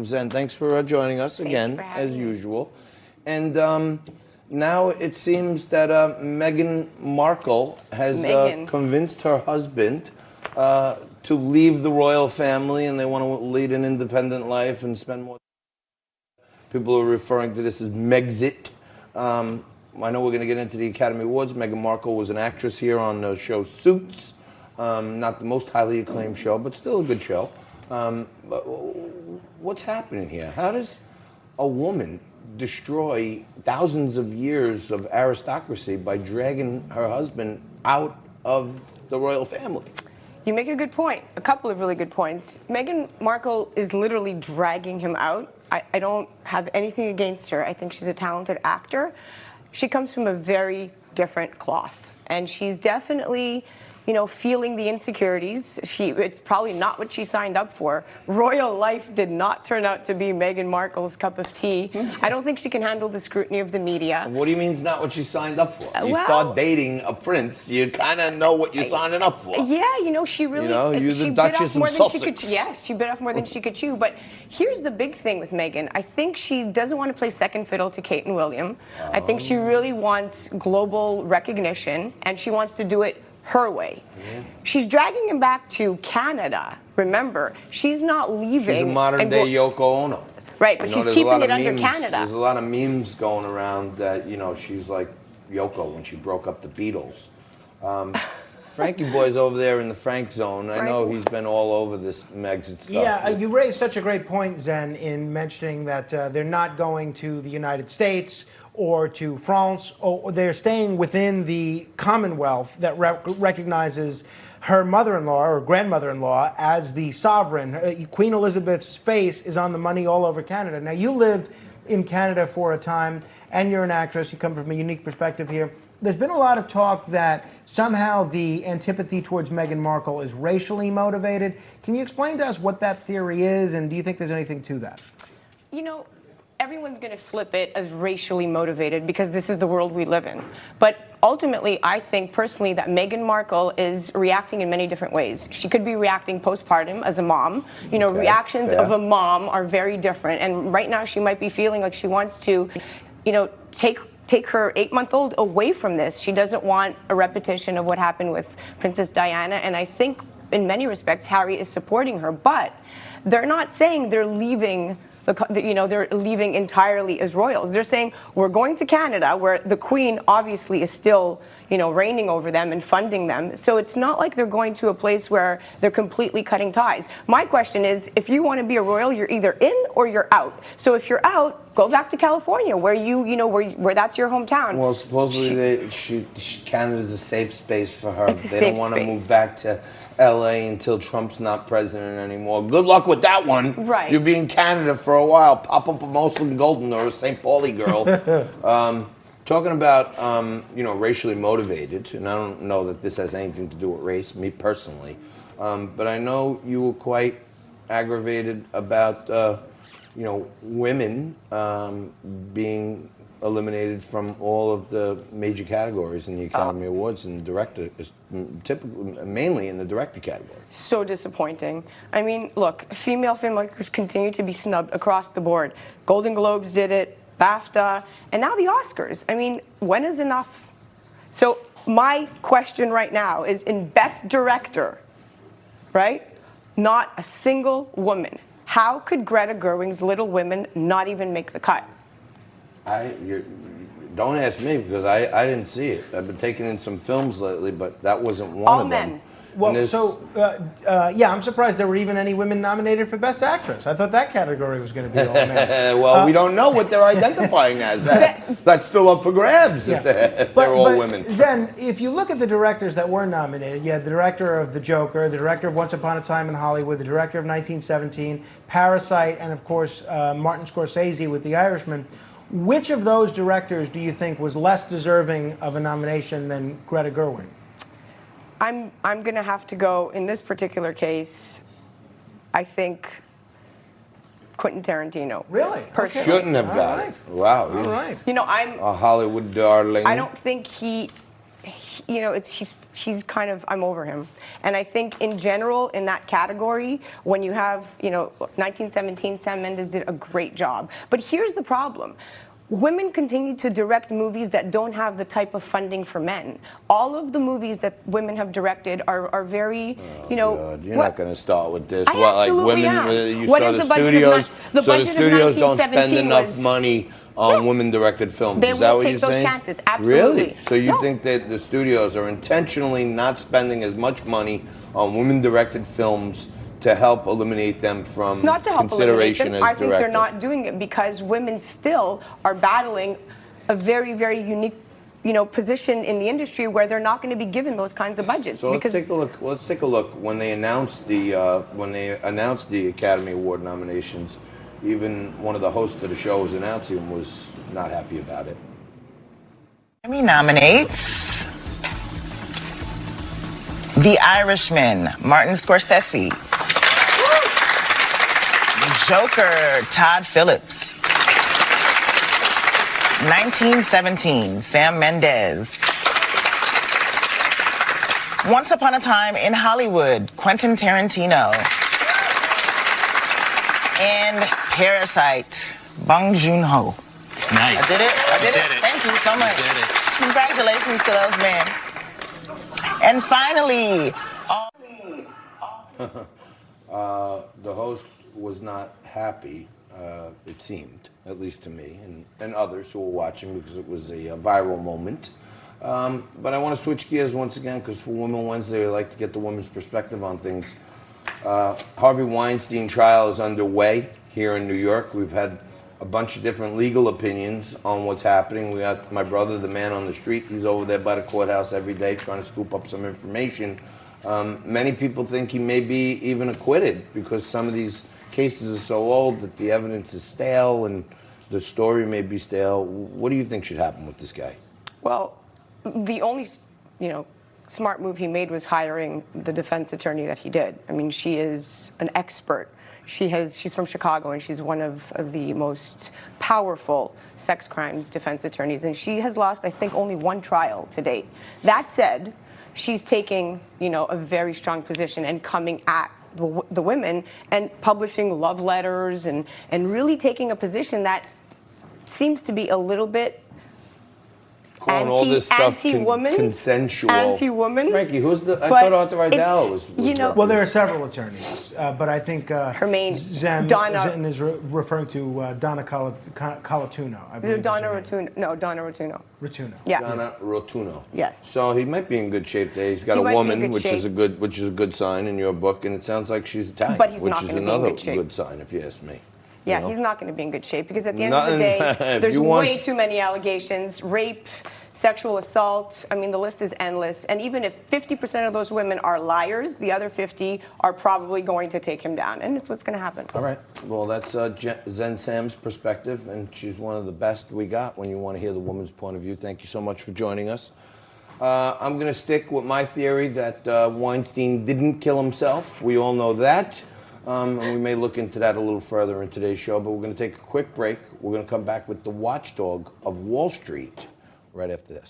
Zen, thanks for joining us again, as usual. And now it seems that Meghan Markle has convinced her husband to leave the royal family, and they want to lead an independent life and spend more. People are referring to this as Megxit. I know we're going to get into the Academy Awards. Meghan Markle was an actress here on the show Suits. Not the most highly acclaimed show, but still a good show. But what's happening here? How does a woman destroy thousands of years of aristocracy by dragging her husband out of the royal family? You make a good point. A couple of really good points. Meghan Markle is literally dragging him out. I don't have anything against her. I think she's a talented actor. She comes from a very different cloth, and she's definitely, you know, feeling the insecurities. It's probably not what she signed up for. Royal life did not turn out to be Meghan Markle's cup of tea. I don't think she can handle the scrutiny of the media. What do you mean it's not what she signed up for? You start dating a prince, you kind of know what you're signing up for. Yeah, you know, she really... You know, you're the Duchess of Sussex. Yes, she bit off more than she could chew. But here's the big thing with Meghan. I think she doesn't want to play second fiddle to Kate and William. I think she really wants global recognition, and she wants to do it her way. She's dragging him back to Canada. Remember, she's not leaving. She's a modern-day Yoko Ono. Right, but she's keeping it under Canada. There's a lot of memes going around that, you know, she's like Yoko when she broke up the Beatles. Frankie Boy's over there in the Frank zone. I know he's been all over this Megxit stuff. Yeah, you raised such a great point, Zen, in mentioning that they're not going to the United States or to France, or they're staying within the Commonwealth that recognizes her mother-in-law or grandmother-in-law as the sovereign. Queen Elizabeth's face is on the money all over Canada. Now, you lived in Canada for a time, and you're an actress. You come from a unique perspective here. There's been a lot of talk that somehow the antipathy towards Meghan Markle is racially motivated. Can you explain to us what that theory is, and do you think there's anything to that? You know, everyone's going to flip it as racially motivated because this is the world we live in. But ultimately, I think personally that Meghan Markle is reacting in many different ways. She could be reacting postpartum as a mom. You know, reactions of a mom are very different. And right now she might be feeling like she wants to, you know, take her 8-month-old away from this. She doesn't want a repetition of what happened with Princess Diana. And I think in many respects, Harry is supporting her. But they're not saying they're leaving, you know, they're leaving entirely as royals. They're saying, we're going to Canada, where the Queen obviously is still, you know, reigning over them and funding them. So it's not like they're going to a place where they're completely cutting ties. My question is, if you want to be a royal, you're either in or you're out. So if you're out, go back to California, where you know, where that's your hometown. Well, supposedly Canada's a safe space for her. They don't want to move back to LA until Trump's not president anymore. Good luck with that one. Right. You'll be in Canada for a while. Pop up a Mosley Golden or a St. Pauli girl. Talking about, you know, racially motivated, and I don't know that this has anything to do with race, me personally, but I know you were quite aggravated about, you know, women being eliminated from all of the major categories in the Academy Awards, and the director is typically mainly in the director category. So disappointing. I mean, look, female filmmakers continue to be snubbed across the board. Golden Globes did it, BAFTA, and now the Oscars. I mean, when is enough? So my question right now is, in Best Director, right? Not a single woman. How could Greta Gerwig's Little Women not even make the cut? Don't ask me, because I didn't see it. I've been taking in some films lately, but that wasn't one of them. Well, yeah, I'm surprised there were even any women nominated for Best Actress. I thought that category was going to be all men. Well, we don't know what they're identifying as. That's still up for grabs if they're all women. Zen, if you look at the directors that were nominated, you had the director of The Joker, the director of Once Upon a Time in Hollywood, the director of 1917, Parasite, and of course Martin Scorsese with The Irishman. Which of those directors do you think was less deserving of a nomination than Greta Gerwig? I'm going to have to go, in this particular case, I think Quentin Tarantino. Really? Personally. Shouldn't have got it. Wow. All right. You know, I'm a Hollywood darling. I don't think he he's kind of, I'm over him. And I think in general, in that category, when you have, 1917, Sam Mendes did a great job. But here's the problem. Women continue to direct movies that don't have the type of funding for men. All of the movies that women have directed are very, God, you're not going to start with this. I absolutely am. You saw the studios. The studios don't spend enough money on women-directed films. They Is that won't what you're take those saying? chances. Absolutely. Really? So you think that the studios are intentionally not spending as much money on women-directed films to help eliminate them from not to help consideration eliminate them. as I think director? they're not doing it because women still are battling a very, very unique, position in the industry where they're not going to be given those kinds of budgets. So let's take a look. Let's take a look. When they announced the Academy Award nominations, even one of the hosts of the show was announcing was not happy about it. Academy nominates The Irishman, Martin Scorsese. Joker, Todd Phillips. 1917, Sam Mendes. Once Upon a Time in Hollywood, Quentin Tarantino. And Parasite, Bong Joon-ho. Nice. I did it. Thank you so much. Congratulations to those men. And finally, the host was not happy, it seemed, at least to me and others who were watching, because it was a viral moment. But I want to switch gears once again, because for Women Wednesday, I like to get the women's perspective on things. Harvey Weinstein trial is underway here in New York. We've had a bunch of different legal opinions on what's happening. We got my brother, the man on the street. He's over there by the courthouse every day trying to scoop up some information. Many people think he may be even acquitted because some of these cases are so old that the evidence is stale and the story may be stale. What do you think should happen with this guy? Well, the only, smart move he made was hiring the defense attorney that he did. I mean, she is an expert. She's from Chicago, and she's one of the most powerful sex crimes defense attorneys, and she has lost, I think, only one trial to date. That said, she's taking, a very strong position and coming at the women and publishing love letters and really taking a position that seems to be a little bit all this stuff anti-woman, consensual. Anti-woman. Frankie, who's the? I thought Arthur Idell was well, there are several attorneys, but I think her main Zen is referring to Donna Colatuno. I believe Donna Rotuno. No, Donna Rotuno. Rotuno. Yeah. Donna Rotuno. Yes. So he might be in good shape there. He's got a woman, which is a good sign in your book, and it sounds like she's Italian, but he's which not is be another in good shape. good sign, if you ask me. Yeah, he's not going to be in good shape because at the end of the day, there's way too many allegations, rape, sexual assault. I mean, the list is endless. And even if 50% of those women are liars, the other 50 are probably going to take him down. And it's what's going to happen. All right. Well, that's Zen Sam's perspective, and she's one of the best we got when you want to hear the woman's point of view. Thank you so much for joining us. I'm going to stick with my theory that Weinstein didn't kill himself. We all know that. And we may look into that a little further in today's show, but we're going to take a quick break. We're going to come back with the watchdog of Wall Street right after this.